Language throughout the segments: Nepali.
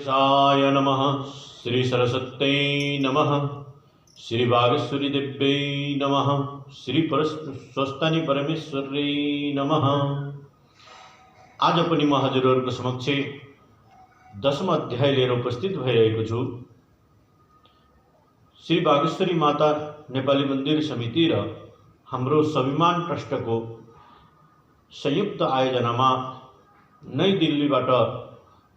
साय नमः। श्री सरस्वत्यै नमः। श्री वागीश्वरी देव्यै नमः। श्री स्वस्तानी परमेश्वरी नमः। आज पनि म हजुरहरूको समक्ष 10औं अध्याय लिएर उपस्थित भइरहेको छु। श्री वागीश्वरी माता नेपाली मन्दिर समिति र हाम्रो स्वाभिमान ट्रस्टको संयुक्त आयोजनामा नई दिल्लीबाट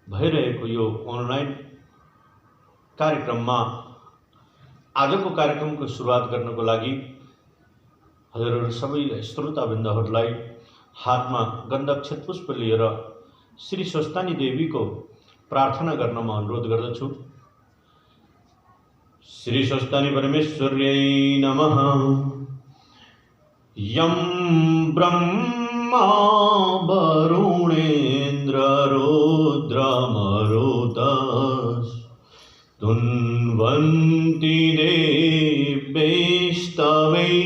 भइरहेको यो अनलाइन कार्यक्रममा आजको कार्यक्रमको सुरुवात गर्नको लागि हजुरहरू सबै श्रोतावृन्दहरूलाई हातमा गन्धक क्षतपुष्प लिएर श्री स्वस्तानी देवीको प्रार्थना गर्न म अनुरोध गर्दछु। श्री स्वस्तानी परमेश्वर्यै नमः। यं ब्रह्मा वरुणेन्द्र रुद्रमरुतस् तुन्वन्ति देवैस्तवै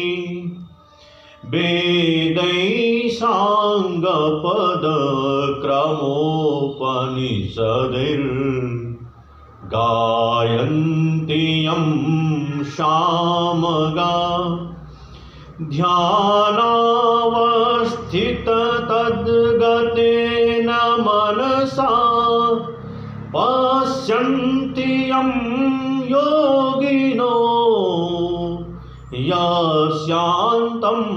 वेदै साङ्गपदक्रमोपनिषदैर्गायन्ति यं सामगा ध्यानावस्थिततद्गतेन मनसा पश्यन्ति यं योगिनो यस्यान्तम्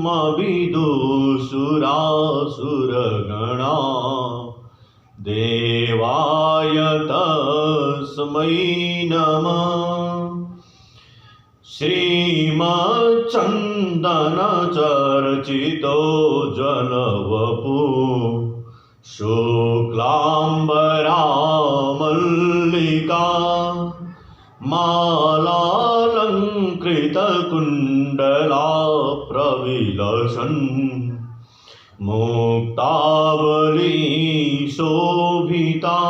अविदुषुरासुरगणा देवाय तस्मै नमः। श्रीमच्चन्दनचर्चितो जलवपु शुक्लाम्बरा मल्लिका मालालङ्कृतकुण्डला प्रविलसन् मुक्तावली शोभिता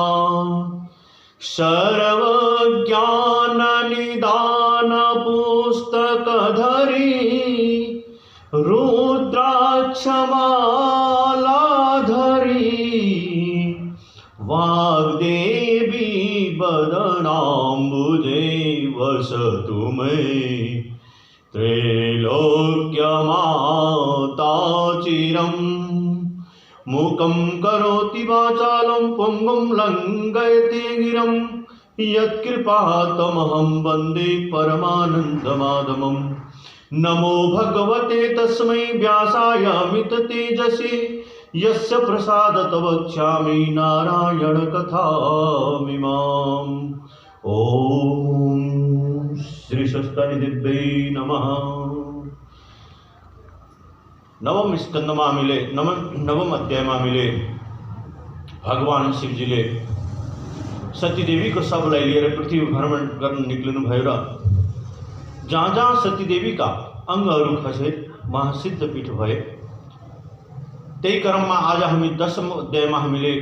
सर्वज्ञाननिदान पुस्तकधरी रुद्राक्षमालाधरी वाग्देवी वदनाम्बुजे वसतु मे त्रैलोक्यमाता चिरम्। मूकं करोति वाचालं पुंगुं लङ्घयति गिरं यत्कृपातमहं वन्दे परमानन्दमाधवम्। नमो भगवते तस्मै व्यासाय अमिततेजसे यस्य प्रसादत वक्ष्यामि नारायण कथामिमाम्। ओम श्री स्वस्तानी देव्यै नमः। नवम स्कंदमा हामीले नवम अध्यायमा हामीले भगवान शिवजीले सतीदेवीको शवलाई लिएर पृथ्वी भ्रमण गर्न निक्लिनु भयो र जहाँ जहाँ सतीदेवीका अङ्गहरू खसे महासिद्ध पीठ भए। त्यही क्रममा आज हामी 10औं अध्यायमा हामीले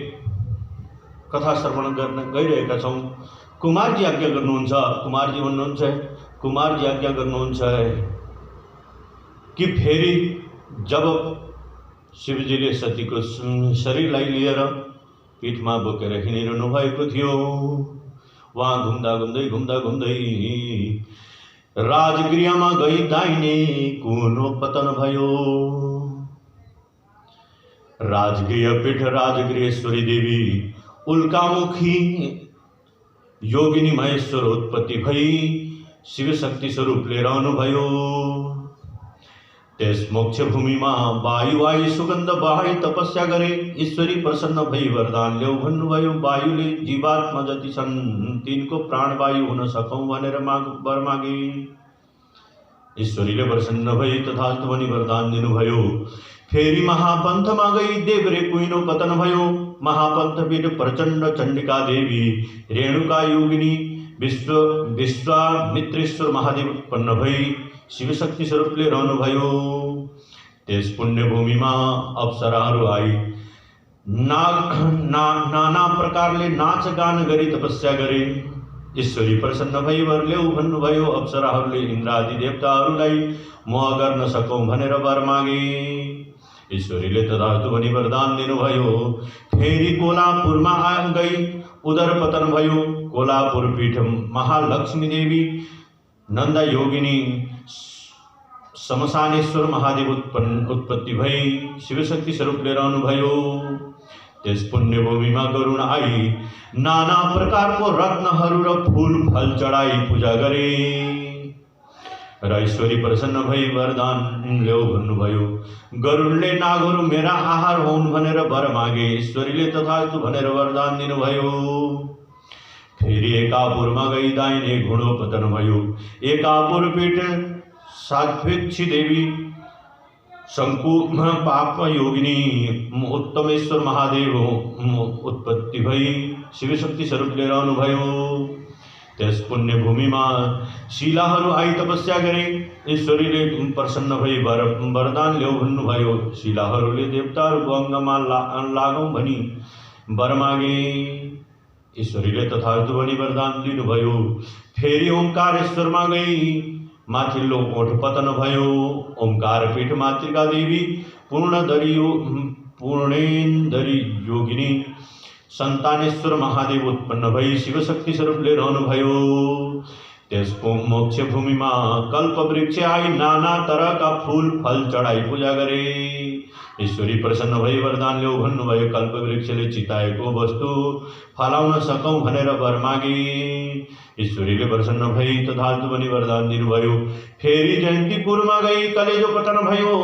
कथा श्रवण गर्न गइरहेका छौँ। कुमारजी आज्ञा गर्नुहुन्छ, कुमारजी भन्नुहुन्छ, कुमारजी आज्ञा गर्नुहुन्छ कि फेरि जब शिवजीले सतीको शरीरलाई लिएर पीठमा बोकेर हिँडिरहनु भएको थियो, वहाँ घुम्दा घुम्दै राजगृहमा गई दाहिने कुनो पतन भयो। राजगृह पीठ राजगृहेश्वरी देवी उल्कामुखी योगिनी महेश्वर उत्पत्ति भई शिवशक्ति स्वरूपले रहनुभयो। त्यस मोक्ष भूमिमा वायु आई सुगन्ध बहाई तपस्या गरे। ईश्वरी प्रसन्न भई वरदान ल्याऊ भन्नुभयो। वायुले जीवात्मा जति छन् तिनको प्राणवायु हुन सकौं भनेर वर मागे। ईश्वरीले प्रसन्न भई तथास्तु भनी वरदान दिनुभयो। फेरि महापन्थमा गई देवरे कुइनो पतन भयो। महापन्थ पीठ प्रचण्ड चण्डिका देवी रेणुका योगिनी विश्वामित्रेश्वर महादेव उत्पन्न भई शिवशक्ति स्वरूपले रहनुभयो। त्यस पुण्यभूमिमा अप्सराहरू आई नाना प्रकारले नाच गान गरी तपस्या गरे। ईश्वरी प्रसन्न भई वर ल्याऊ भन्नुभयो। अप्सराहरूले इन्द्रादि देवताहरूलाई मोह गर्न सकौं भनेर वर मागे। ईश्वरीले तथास्तु भनी वरदान दिनुभयो। फेरि कोल्हापुरमा गई उदर पतन भयो। कोल्हापुर पीठ महालक्ष्मी देवी नंदा योगिनी शमशानेश्वर महादेव उत्पत्ति भई शिवशक्ति स्वरूपले रहनुभयो। त्यस पुण्यभूमिमा गरुण आई नाना प्रकारको रत्नहरू र फूल फल चढाई पूजा गरे र ईश्वरी प्रसन्न भई वरदान ल्याऊ भन्नुभयो। गरुडले नागहरू मेरा आहार हुन् भनेर वर मागे। ईश्वरीले तथास्तु भनेर वरदान दिनुभयो। फेरि एकापुरमा गई दाहिने घुँडो पतन भयो। एकापुर पीठ सात्विक्षी देवी शंकु पाप योगिनी उत्तमेश्वर महादेव उत्पत्ति भई शिवशक्ति स्वरूपले रहनुभयो। त्यस पुण्यभूमिमा शिलाहरू आई तपस्या गरे। ईश्वरीले प्रसन्न भई वरदान ल्याऊ भन्नुभयो। शिलाहरूले देवताहरूको अङ्गमा लागौँ भनी वर मागे। ईश्वरीले तथास्तु भनी वरदान दिनुभयो। फेरि ओंकारेश्वरमा गई माथिल्लो ओठ पतन भयो। ओंकार पीठ मातृका देवी पूर्णेन्दरी योगिनी संतानेश्वर महादेव उत्पन्न भई शिवशक्ति स्वरूपले रहनुभयो। त्यसको मोक्ष भूमिमा कल्प वृक्ष आई नाना तरहका फूल फल चढाई पूजा गरे। ईश्वरी प्रसन्न भई वरदान ल्याऊ भन्नुभयो। कल्प वृक्षले चिताएको वस्तु फलाउन सकौं भनेर वर मागे। ईश्वरीले प्रसन्न भई तथास्तु भनी वरदान दिनुभयो। फेरि जयन्तीपुरमा गई कलेजो पतन भयो।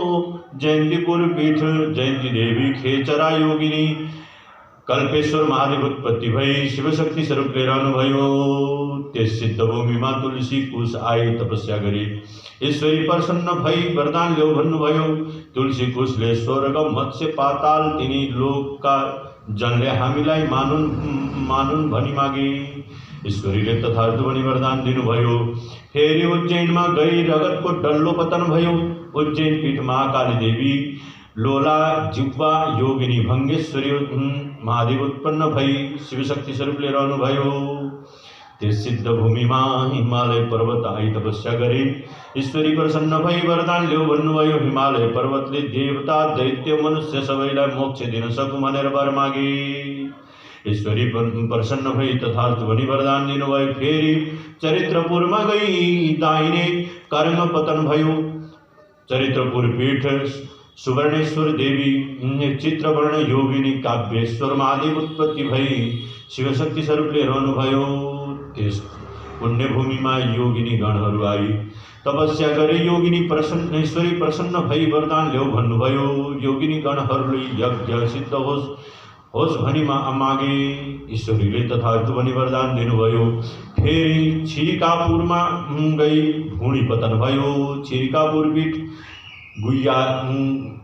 जयन्तीपुर पीठ जयन्ती देवी खेचरा योगिनी कल्पेश्वर महादेव उत्पत्ति भई शिवशक्ति स्वरूपले रहनुभयो। त्यस सिद्ध भूमिमा तुलसी कुश आई तपस्या गरी। ईश्वरी प्रसन्न भई वरदान ल्याऊ भन्नुभयो। तुलसी कुशले स्वर्ग मत्स्य पाताल तिनी लोकका जनले हामीलाई मानुन् भनी मागे। ईश्वरीले तथास्तु भनी वरदान दिनुभयो। फेरि उज्जैनमा गई रगतको डल्लो पतन भयो। उज्जैन पीठ महाकाली देवी लोला जिह्वा योगिनी भंगेश्वरी महादेव उत्पन्न भई शिवशक्ति स्वरूपले रहनुभयो। त्यस सिद्ध भूमिमा हिमालय पर्वत आई तपस्या गरे। ईश्वरी प्रसन्न भई वरदान ल्याऊ भन्नुभयो। हिमालय पर्वतले देवता दैत्य मनुष्य सबैलाई मोक्ष दिन सकूं भनेर वर मागे। ईश्वरी प्रसन्न भई तथास्तु भनी वरदान दिनुभयो। फेरि चरित्रपुरमा गई दाहिने कर्म पतन भयो। चरित्रपुर पीठ सुवर्णेश्वर देवी चित्रवर्ण योगिनी काव्येश्वर महादेव उत्पत्ति भई शिवशक्ति स्वरूपले रहनुभयो। त्यस पुण्यभूमिमा योगिनी गणहरू आई तपस्या गरे। ईश्वरी प्रसन्न भई वरदान ल्याऊ भन्नुभयो। योगिनी गणहरूले यज्ञ सिद्ध होस् भनी मागे। ईश्वरीले तथास्तु भनी वरदान दिनुभयो। फेरि छिरिकापुरमा गई भूमि पतन भयो। छिरिकापुर पीठ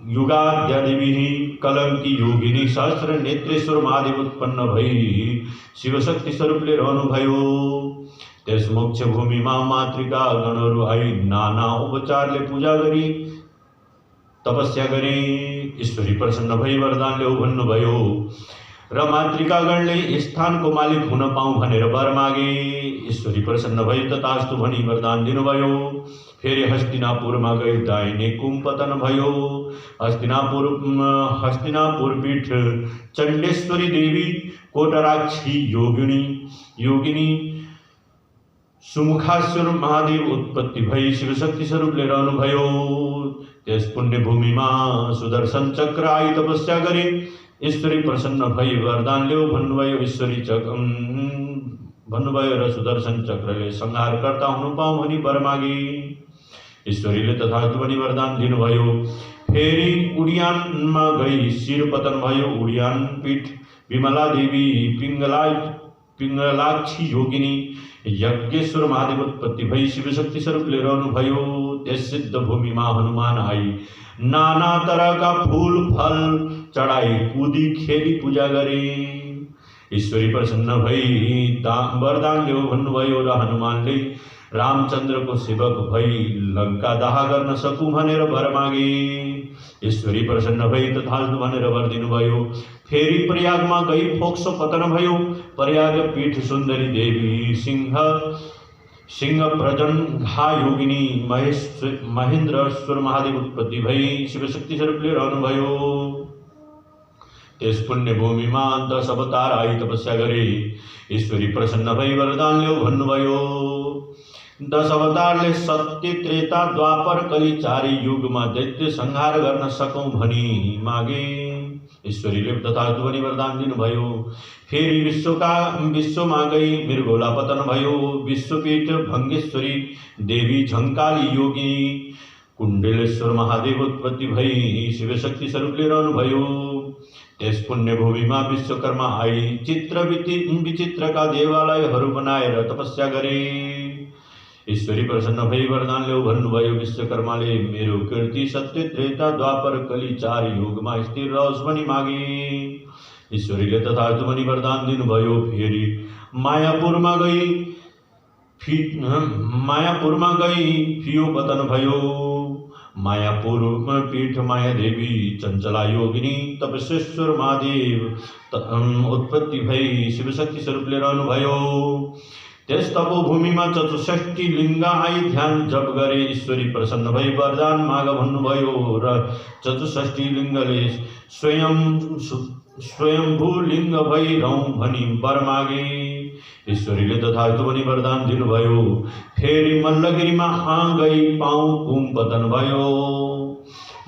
युगाद्यादेवी कलंकी योगिनी सहस्र नेत्रेश्वर महादेव उत्पन्न भई शिवशक्ति स्वरूपले रहनुभयो। त्यस मोक्ष भूमिमा मातृका गणहरू आई नाना उपचारले पूजा गरी तपस्या गरे। ईश्वरी प्रसन्न भई वरदान ल्याऊ भन्नुभयो र मातृकागणले स्थानको मालिक हुन पाऊँ भनेर वर मागे। ईश्वरी प्रसन्न भई तथास्तु भनी वरदान दिनुभयो। फेरि हस्तिनापुरमा गई दाहिने कुम पतन भयो। हस्तिनापुर पीठ चण्डेश्वरी देवी कोटराक्षी योगिनी सुमुखाश्वर महादेव उत्पत्ति भई शिवशक्ति स्वरूपले रहनुभयो। त्यस पुण्यभूमिमा सुदर्शन चक्र आई तपस्या गरे। ईश्वरी प्रसन्न भई वरदान ल्याऊ भन्नुभयो। भन्नुभयो र सुदर्शन चक्रले संहारकर्ता हुनु पाऊँ भनी वर मागे। ईश्वरीले तथास्तु भनी वरदान दिनुभयो। फेरि उडियानमा गई शिर पतन भयो। उडियान पीठ विमला देवी पिंगलाक्षी योगिनी यज्ञेश्वर महादेव उत्पत्ति भई शिवशक्ति स्वरूपले रहनुभयो। त्यस सिद्ध भूमिमा हनुमान आई नाना तरहका फूल फल चढाई कूदी खेली पूजा गरे। ईश्वरी प्रसन्न भई वरदान ल्याऊ भन्नुभयो र हनुमानले रामचन्द्रको सेवक भई लंका दाह गर्न सकूं भनेर वर मागे। ईश्वरी प्रसन्न भई तथास्तु भनेर वर दिनुभयो। फेरि प्रयागमा गई फोक्सो पतन भयो। प्रयाग पीठ सुन्दरी देवी सिंह प्रजन घा योगिनी महेन्द्रेश्वर महादेव उत्पत्ति भई शिवशक्ति स्वरूपले रहनुभयो। त्यस पुण्य भूमिमा 10 अवतार आई तपस्या गरे। ईश्वरी प्रसन्न भई वरदान ल्याऊ भन्नुभयो। 10 अवतारले सत्य त्रेता द्वापर कली 4 युगमा दैत्य संहार गर्न सकौं भनी मागे। ईश्वरीले तथास्तु भनी वरदान दिनुभयो। फेरि विश्वमा गई मृगोला पतन भयो। विश्वपीठ भङ्गेश्वरी देवी झङ्काली योगिनी कुण्डलेश्वर महादेव उत्पत्ति भई शिवशक्ति स्वरूपले रहनुभयो। त्यस पुण्य भूमिमा विश्वकर्मा आई चित्र विचित्रका देवालयहरू बनाएर तपस्या गरे। ईश्वरी प्रसन्न भई वरदान ल्याऊ भन्नुभयो। विश्वकर्माले मेरो कीर्ति सत्य त्रेता द्वापर कली 4 युगमा स्थिर रहोस् भनी मागे। ईश्वरीले तथास्तु भनी वरदान दिनुभयो। फेरि मायापुरमा गई फियो पतन भयो। मायापुर पीठ माया देवी चञ्चला योगिनी तपस्वेश्वर महादेव उत्पत्ति भई शिवशक्ति स्वरूपले रहनुभयो। त्यस तपोभूमिमा 64 लिङ्ग आई ध्यान जप गरे। ईश्वरी प्रसन्न भई वरदान माग भन्नुभयो र 64 लिङ्गले स्वयम्भू लिङ्ग भई रहौं भनी वर मागे। ईश्वरीले तथास्तु भनी वरदान दिनुभयो। फेरि मल्लगिरीमा गई पाउँ कुम पतन भयो।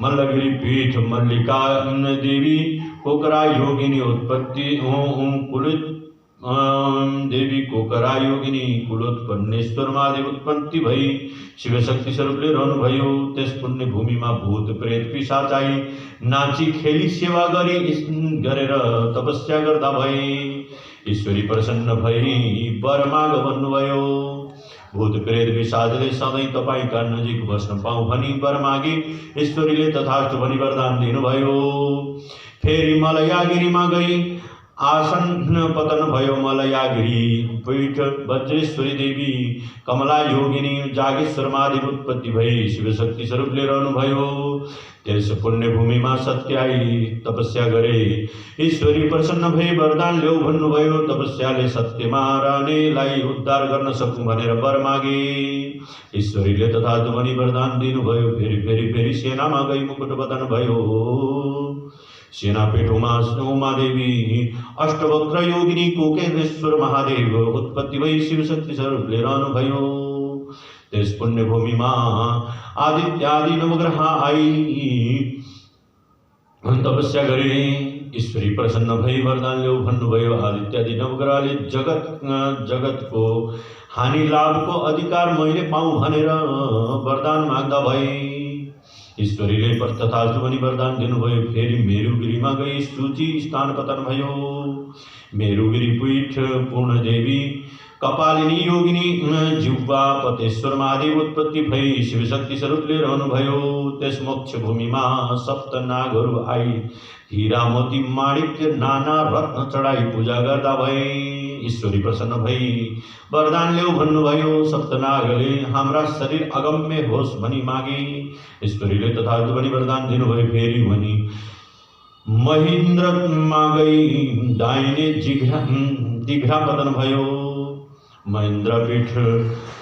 मल्लगिरी पीठ मल्लिका देवी कोकरा योगिनी उत्पत्ति कुलित देवी कोकरा योगिनी कुलोत्पन्नेश्वर महादेव उत्पत्ति भई शिवशक्ति स्वरूपले रहनुभयो। त्यस पुण्य भूमिमा भूत प्रेत पिशाच आई नाची खेली सेवा गरेर तपस्या गर्दा भए। ईश्वरी प्रसन्न भई वर माग भन्नुभयो। भूत प्रेत पिशाचले सधैँ तपाईका नजिक बस्न पाऊँ भनी वर मागे। ईश्वरीले तथास्तु भनी वरदान दिनुभयो। फेरि मलयागिरीमा गई आसन पतन भयो। मलयागिरी पीठ वज्रेश्वरी देवी कमला योगिनी जागेश्वर महादेव उत्पत्ति भई शिवशक्ति स्वरूपले रहनुभयो। त्यस पुण्य भूमिमा सत्य आई तपस्या गरे। ईश्वरी प्रसन्न भई वरदान ल्याऊ भन्नुभयो। तपस्याले सत्यमा रहनेलाई उद्धार गर्न सकूं भनेर वर मागे। ईश्वरीले तथास्तु भनी वरदान दिनुभयो। फेरि सेनामा गई मुकुट पतन भयो। सेनापीठ उमा देवी अष्टवक्र योगिनी कोकेश्वर महादेव उत्पत्ति भई शिवशक्ति स्वरूपले रहनुभयो। त्यस पुण्य भूमिमा आदित्यादि नवग्रह आई तपस्या गरे। ईश्वरी प्रसन्न भई वरदान ल्याऊ भन्नुभयो। आदित्यादि नवग्रहले जगतको हानि लाभको अधिकार मैले पाऊँ भनेर वरदान माग्दा भए। ईश्वरीले तथास्तु भनी वरदान दिनुभयो। फेरि मेरुगिरीमा गई सूची स्थान पतन भयो। मेरुगिरी पीठ पूर्ण देवी कपालिनी योगिनी जिह्वा पतेश्वर महादेव उत्पत्ति भई शिवशक्ति स्वरूपले रहनुभयो। त्यस मोक्ष भूमिमा सप्त नागहरू आई हीरा मोती माणिक्य नाना रत्न चढाई पूजा गर्दा भए। ईश्वरी प्रसन्न भई वरदान ल्याऊ भन्नुभयो। सप्तनागले हाम्रा शरीर अगम्य होस् भनी मागे। ईश्वरीले तथास्तु भनी वरदान दिनुभयो। फेरि भनी महेन्द्रमा गई दाहिने दिघ्रा पतन भयो। महेन्द्रपीठ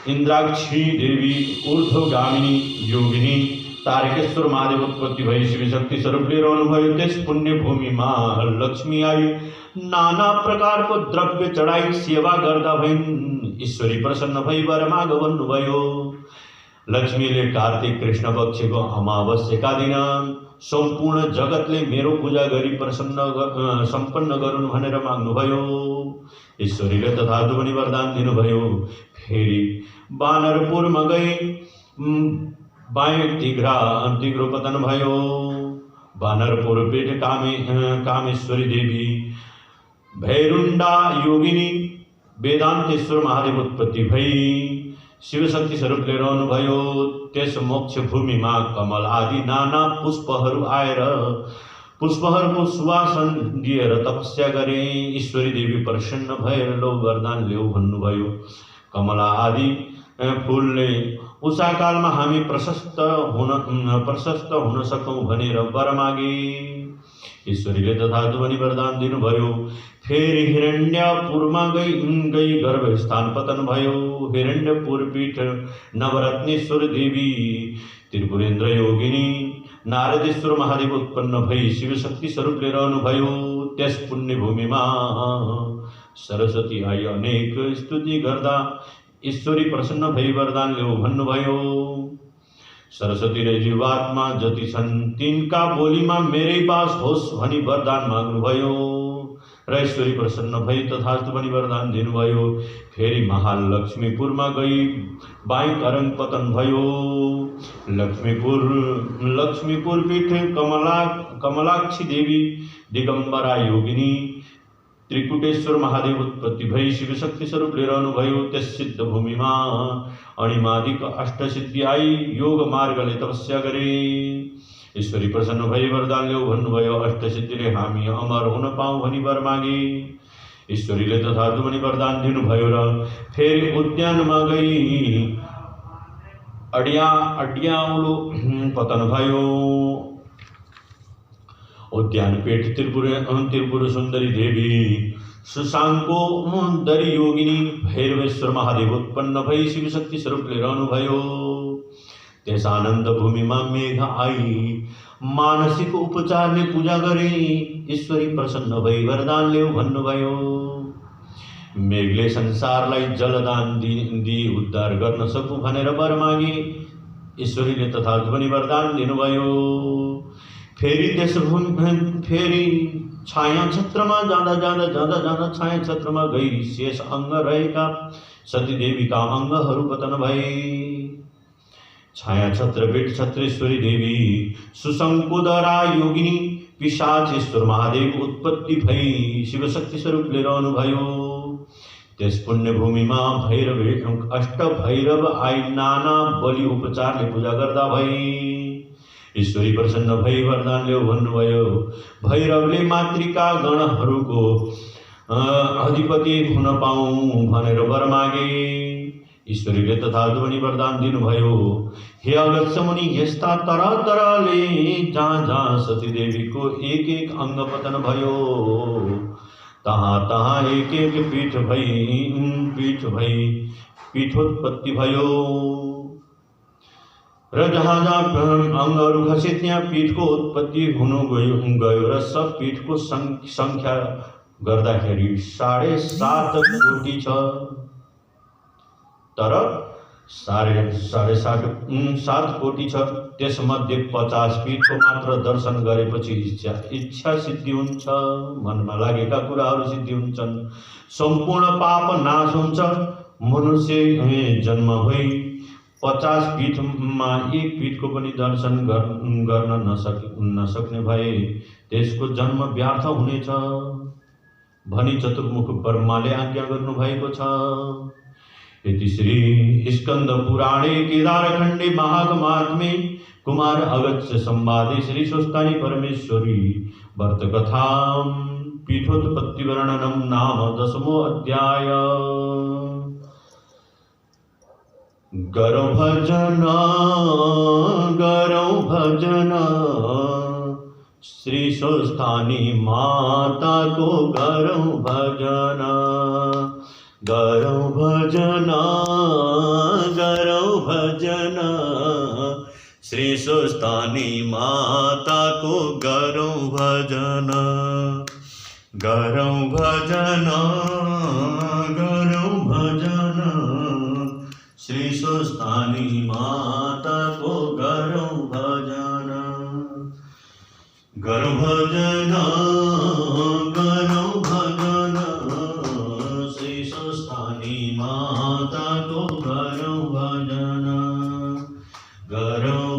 इंद्राक्षी देवी ऊर्ध्वगामिनी योगिनी तारकेश्वर महादेव उत्पत्ति भई शिवशक्ति स्वरूपले रहनुभयो। त्यस पुण्य भूमिमा लक्ष्मी आई नाना प्रकारको द्रव्य चढाई सेवा गर्दा भइन्। ईश्वरी प्रसन्न भई वर माग भन्नुभयो। लक्ष्मीले कार्तिक कृष्ण पक्षको अमावस्याका दिन सम्पूर्ण जगतले मेरो पूजा गरी सम्पन्न गरून् भनेर माग्नुभयो। ईश्वरीले तथास्तु भनी वरदान दिनुभयो। फेरि बानरपुरमा गई बाएं तिघ्रो पतन भयो। बानरपुर पीठ कामेश्वरी देवी भैरुंडा योगिनी वेदांतेश्वर महादेव उत्पत्ति भई शिवशक्ति स्वरूपले रहनुभयो। त्यस मोक्ष भूमिमा कमल आदि नाना पुष्पहरू आएर पुष्पहरूको सुवासन दिएर तपस्या गरे। ईश्वरी देवी प्रसन्न भएर लो वरदान ल्याऊ भन्नुभयो। कमला आदि फूलले उषाकालमा हामी प्रशस्त हुन सकौं भनेर वर मागे। ईश्वरीले तथास्तु भनी वरदान दिनुभयो। फेरि हिरण्यपुरमा गई गर्भस्थान पतन भयो। हिरण्यपुर पीठ नवरत्नेश्वर देवी त्रिपुरेन्द्र योगिनी नारदेश्वर महादेव उत्पन्न भई शिवशक्ति स्वरूपले रहनुभयो। त्यस पुण्य भूमि में सरस्वती आई अनेक स्तुति गर्दा ईश्वरी प्रसन्न भई वरदान ल्याऊ भन्नुभयो। सरस्वतीले जीवात्मा जति छन् तिनका बोलीमा मेरै बास होस् भनी वरदान माग्नुभयो र ईश्वरी प्रसन्न भई तथास्तु भनी वरदान दिनुभयो। फेरि महालक्ष्मीपुरमा गई बाई करङ पतन भयो। लक्ष्मीपुर पीठ कमलाक्षी देवी दिगंबरा योगिनी त्रिकुटेश्वर महादेव उत्पत्ति भई शिवशक्ति स्वरूप रहनुभयो। त्यस सिद्ध भूमिमा अणिमादिक अष्टसिद्धि आई योग मार्गले तपस्या गरे। ईश्वरी प्रसन्न भई वरदान ल्याऊ भन्नुभयो। अष्टसिद्धिले हामी अमर हुन पाऊँ भनी वर मागे। ईश्वरीले तथास्तु भनी वरदान दिनुभयो र फेरि उद्यानमा गई अड्याउलो पतन भयो। उद्यान पेट त्रिपुर सुंदरी देवी सुशांको मुंदरी योगिनी भैरवेश्वर महादेव उत्पन्न भई शिवशक्ति स्वरूप रहनुभयो। त्यस आनंद भूमि में मेघ आई मानसिक उपचार ने पूजा गरे। ईश्वरी प्रसन्न भई वरदान ल्याऊ भन्नुभयो। मेघले संसारलाई जलदान दी उद्धार गर्न सकूं भनेर वर मागे। ईश्वरीले तथास्तु भनी वरदान दिनुभयो। फेरि छाया छत्रमा जाँदा छाया छत्रमा गई शेष अंग रहेका सती का अंगहरू पतन भए। छाया छत्रपीठ छत्रेश्वरी देवी सुशंकोदरा योगिनी पिशाचेश्वर महादेव उत्पत्ति भई शिवशक्ति स्वरूप रहनुभयो। त्यस पुण्य भूमि में अष्ट भैरव आई नाना बलि उपचारले पूजा गर्दा भई। ईश्वरी प्रसन्न भई वरदान ल्याऊ भन्नुभयो। भैरवले मातृका गणहरूको अधिपति हुन पाऊँ भनेर वर मागे। ईश्वरीले तथास्तु भनी वरदान दिनुभयो। हे अगस्त्य मुनि यस्ता तरह तरहले जहाँ सती देवीको एक एक अंग पतन भयो तहाँ तहाँ एक एक पीठोत्पत्ति भयो र जहाँ अंगहरू खसे त्यहाँ पीठको उत्पत्ति हुनु गयो र सब पीठको संख्या गर्दाखेरि 7.5 कोटी छ। तर 7.5 कोटी छ। त्यसमध्ये 50 पीठको मात्र दर्शन गरेपछि इच्छा सिद्धि हुन्छ। मनमा लागेका कुराहरू सिद्धि हुन्छन्। सम्पूर्ण पाप नाश हुन्छ। मनुष्य जन्म भई 50 पीठमा एक पीठको पनि दर्शन गर्न नसक्ने भए त्यसको जन्म व्यर्थ हुनेछ भनी चतुर्मुख ब्रह्माले आज्ञा गर्नुभएको छ। इति श्री स्कंद पुराणे केदारखंडे महात्म्ये कुमार अगस्त्य संवादे श्री स्वस्थानी परमेश्वरी व्रत कथा पीठोत्पत्ति वर्णनम नाम 10मो अध्याय। गरौ भजन श्री स्वस्थानी माता को गरौ भजन श्री स्वस्थानी माता को गरौ भजन श्री स्वस्थानी माता को गरौ भजन श्री स्वस्थानी माता को गरौ